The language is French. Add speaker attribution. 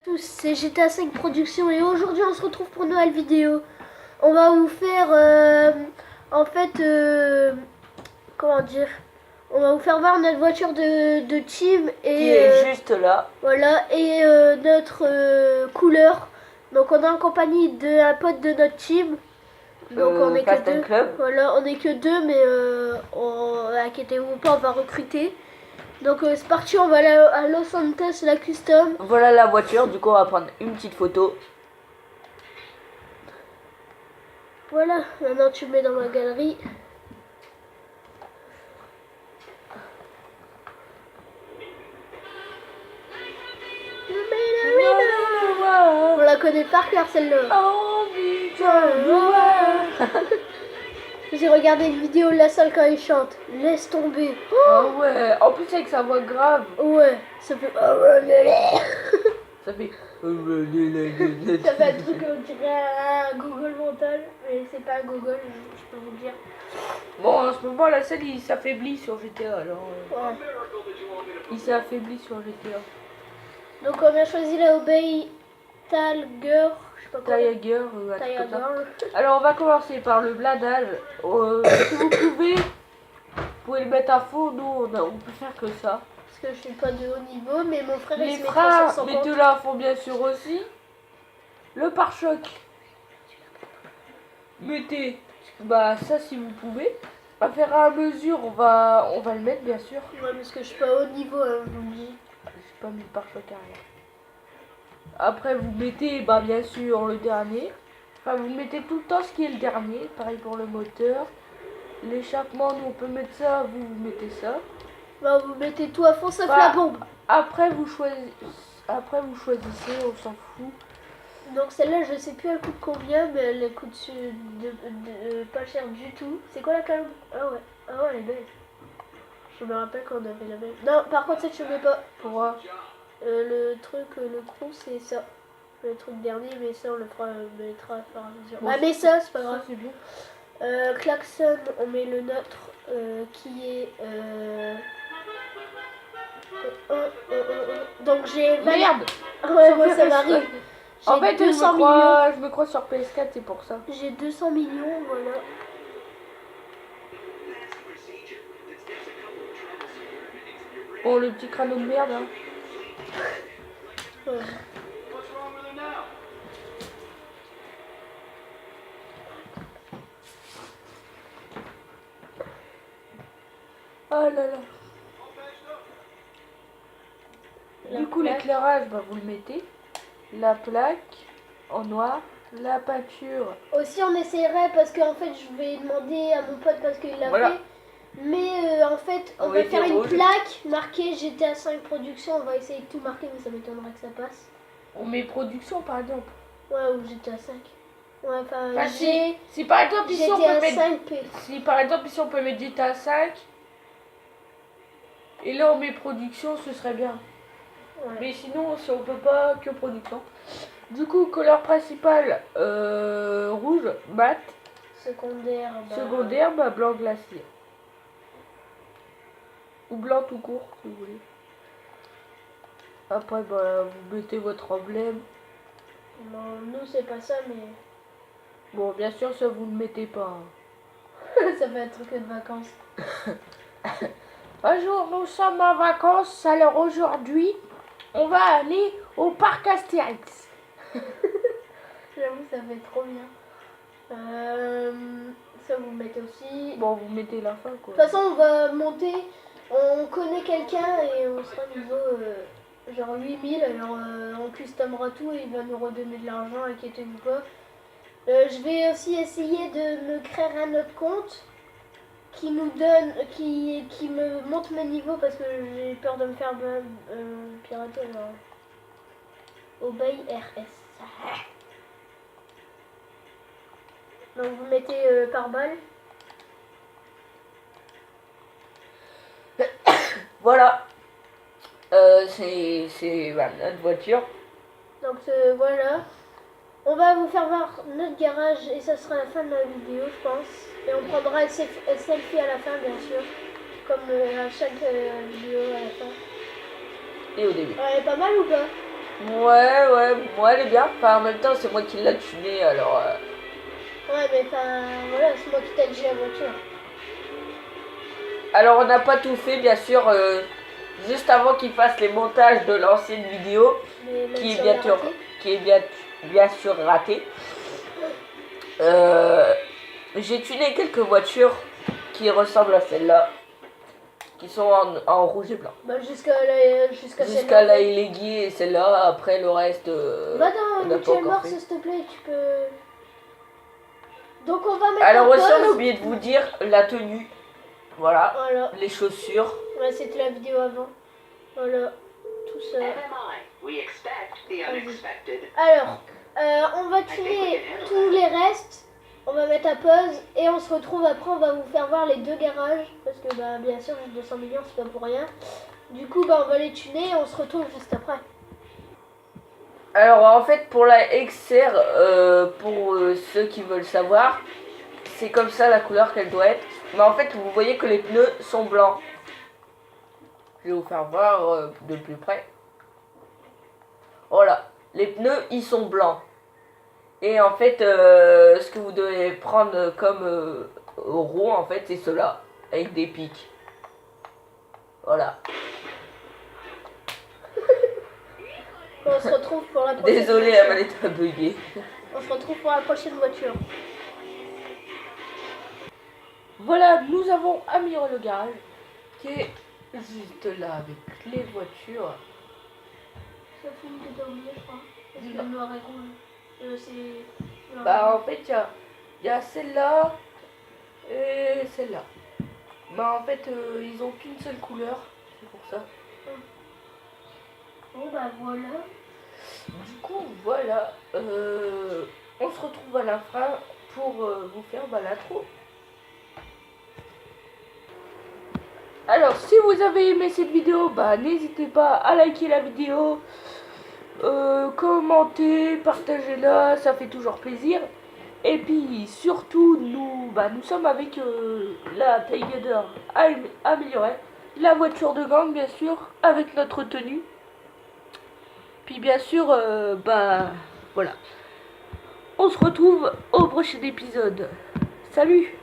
Speaker 1: Tous, c'est GTA 5 Production et aujourd'hui on se retrouve pour une nouvelle vidéo. On va vous faire comment dire, on va vous faire voir notre voiture de team et
Speaker 2: qui est juste là.
Speaker 1: voilà, et notre couleur. Donc on est en compagnie d'un pote de notre team. Donc on est que
Speaker 2: Fast and
Speaker 1: deux.
Speaker 2: Club.
Speaker 1: Voilà, on est que deux, mais inquiétez-vous pas, on va recruter. Donc c'est parti, on va aller à Los Santos, la custom.
Speaker 2: Voilà la voiture, du coup on va prendre une petite photo.
Speaker 1: Voilà, maintenant tu mets dans ma galerie. On la connaît par cœur celle-là.
Speaker 2: Oh,
Speaker 1: J'ai regardé une vidéo de la salle quand il chante. Laisse tomber.
Speaker 2: oh ouais, en plus avec sa voix grave.
Speaker 1: Ouais, ça fait...
Speaker 2: Ça fait...
Speaker 1: Ça fait un truc on dirait un Google mental, mais c'est pas un Google, je peux vous le dire.
Speaker 2: Bon, en ce moment la salle il s'affaiblit sur GTA alors.
Speaker 1: Ouais.
Speaker 2: Il s'est affaibli sur GTA.
Speaker 1: Donc on a choisi la Obey Tiger, je sais pas quoi.
Speaker 2: Tiger, alors on va commencer par le blindage. Si vous pouvez le mettre à fond, nous on peut faire que ça.
Speaker 1: Parce que je suis pas de haut niveau, mais mon frère il
Speaker 2: Les
Speaker 1: se mettra
Speaker 2: freins,
Speaker 1: sur 150.
Speaker 2: mettez-le à fond bien sûr aussi. Le pare-choc, mettez ça si vous pouvez. À faire à mesure, on va le mettre bien sûr.
Speaker 1: Ouais, parce que je suis pas au niveau, hein, je vous le dis.
Speaker 2: J'ai pas mis le pare-choc arrière. Après vous mettez bien sûr le dernier. Enfin vous mettez tout le temps ce qui est le dernier. Pareil pour le moteur. L'échappement, nous on peut mettre ça, vous mettez ça.
Speaker 1: Bah vous mettez tout à fond sauf la bombe.
Speaker 2: Après vous choisissez, on s'en fout.
Speaker 1: Donc celle-là je sais plus elle coûte combien, mais elle coûte pas cher du tout. C'est quoi la calandre? Ah ouais, elle est belle. Je me rappelle qu'on avait la même. Non, par contre cette je mets pas.
Speaker 2: Pourquoi?
Speaker 1: Le truc, le crew c'est ça. Le truc dernier, mais ça on le fera, mettra à faire à mesure.
Speaker 2: Bon,
Speaker 1: ah mais ça c'est pas grave.
Speaker 2: C'est bien.
Speaker 1: Klaxon, on met le nôtre qui est donc j'ai
Speaker 2: Merde.
Speaker 1: Ouais, moi ça m'arrive.
Speaker 2: En fait,
Speaker 1: 200 millions.
Speaker 2: je me crois sur PS4, c'est pour ça.
Speaker 1: J'ai 200 millions, voilà.
Speaker 2: Bon, le petit crâneau de merde. Hein.
Speaker 1: Ouais.
Speaker 2: Oh là là. Du coup,
Speaker 1: plaque.
Speaker 2: l'éclairage, vous le mettez. La plaque en noir. La peinture.
Speaker 1: Aussi, on essaierait parce qu'en fait, je vais demander à mon pote parce qu'il l'a fait. Mais en fait, on va faire une plaque marquée GTA 5 Production. On va essayer de tout marquer, mais ça m'étonnerait que ça passe.
Speaker 2: On met production par exemple.
Speaker 1: Ouais, ou GTA 5. Ouais, enfin,
Speaker 2: si par exemple ici on peut mettre
Speaker 1: 5P.
Speaker 2: Si par exemple ici on peut mettre GTA 5 et là on met production, ce serait bien. Ouais. Mais sinon si on peut pas que production. Du coup, couleur principale rouge, mat.
Speaker 1: Secondaire,
Speaker 2: blanc glacier. Ou blanc tout court, si vous voulez. Après, vous mettez votre emblème.
Speaker 1: Non, nous c'est pas ça, mais...
Speaker 2: Bon, bien sûr, ça vous ne mettez pas. Hein.
Speaker 1: Ça fait un truc de vacances.
Speaker 2: Un jour, nous sommes en vacances, alors aujourd'hui, on va aller au parc Astérix.
Speaker 1: J'avoue, ça fait trop bien. Ça vous mettez aussi.
Speaker 2: Bon, vous mettez la fin quoi.
Speaker 1: De toute façon, on va monter. On connaît quelqu'un et on sera niveau genre 8000. Alors on customera tout et il va nous redonner de l'argent, inquiétez-vous pas. Je vais aussi essayer de me créer un autre compte qui nous donne, qui me monte mes niveaux parce que j'ai peur de me faire pirater. Alors. Obey RS. Donc vous mettez par balle.
Speaker 2: Voilà. C'est notre voiture.
Speaker 1: Donc voilà. On va vous faire voir notre garage et ça sera la fin de la vidéo je pense. Et on prendra un selfie à la fin bien sûr. Comme à chaque vidéo à la fin.
Speaker 2: Et au début.
Speaker 1: Ouais, pas mal ou pas?
Speaker 2: Ouais, elle est bien. Enfin, en même temps, c'est moi qui l'ai tuné, alors...
Speaker 1: Ouais, mais enfin, voilà, c'est moi qui t'ai dit la voiture.
Speaker 2: Alors, on n'a pas tout fait, bien sûr, juste avant qu'il fasse les montages de l'ancienne vidéo,
Speaker 1: Mais même
Speaker 2: qui
Speaker 1: si
Speaker 2: est
Speaker 1: on
Speaker 2: bien
Speaker 1: l'a
Speaker 2: sûr,
Speaker 1: raté.
Speaker 2: qui est bien sûr ratée. J'ai tuné quelques voitures qui ressemblent à celle-là, qui sont en rouge et blanc.
Speaker 1: Bah, jusqu'à
Speaker 2: Jusqu'à
Speaker 1: celle-là.
Speaker 2: la Illegui et celle-là, après le reste,
Speaker 1: Va
Speaker 2: on
Speaker 1: dans
Speaker 2: n'a pas
Speaker 1: Mutual
Speaker 2: encore
Speaker 1: Mars,
Speaker 2: fait.
Speaker 1: s'il te plaît, tu peux. Donc, on va mettre
Speaker 2: Alors
Speaker 1: en
Speaker 2: aussi, on a
Speaker 1: pause.
Speaker 2: oublié de vous dire la tenue. Voilà,
Speaker 1: Voilà.
Speaker 2: les chaussures.
Speaker 1: Ouais, c'était la vidéo avant. Voilà. Tout ça. Alors, on va tuer tous les restes. On va mettre à pause et on se retrouve après. On va vous faire voir les 2 garages. Parce que, bah, bien sûr, 200 millions, c'est pas pour rien. Du coup, bah, on va les tuner et on se retrouve juste après.
Speaker 2: Alors en fait, pour la XR, pour ceux qui veulent savoir, c'est comme ça la couleur qu'elle doit être. Mais en fait, vous voyez que les pneus sont blancs. Je vais vous faire voir de plus près. Voilà, les pneus, ils sont blancs. Et en fait, ce que vous devez prendre comme roue, en fait, c'est cela, avec des pics. Voilà.
Speaker 1: On se retrouve pour la prochaine
Speaker 2: Désolé,
Speaker 1: voiture.
Speaker 2: la manette a bugué.
Speaker 1: On se retrouve pour la prochaine voiture.
Speaker 2: Voilà, nous avons amélioré le garage, qui est juste là, avec les voitures.
Speaker 1: Ça fume de dormir, je crois. Parce que le noir et rouge. C'est.
Speaker 2: Bah en fait, il y a celle-là et celle-là. Bah en fait, ils ont qu'une seule couleur, c'est pour ça.
Speaker 1: Bon, bah voilà.
Speaker 2: Du coup, voilà. On se retrouve à la fin pour vous faire l'intro. Alors, si vous avez aimé cette vidéo, bah n'hésitez pas à liker la vidéo, commenter, partagez-la, ça fait toujours plaisir. Et puis surtout, nous sommes avec la Tiger améliorée, la voiture de gang bien sûr, avec notre tenue. Puis bien sûr, voilà. On se retrouve au prochain épisode. Salut!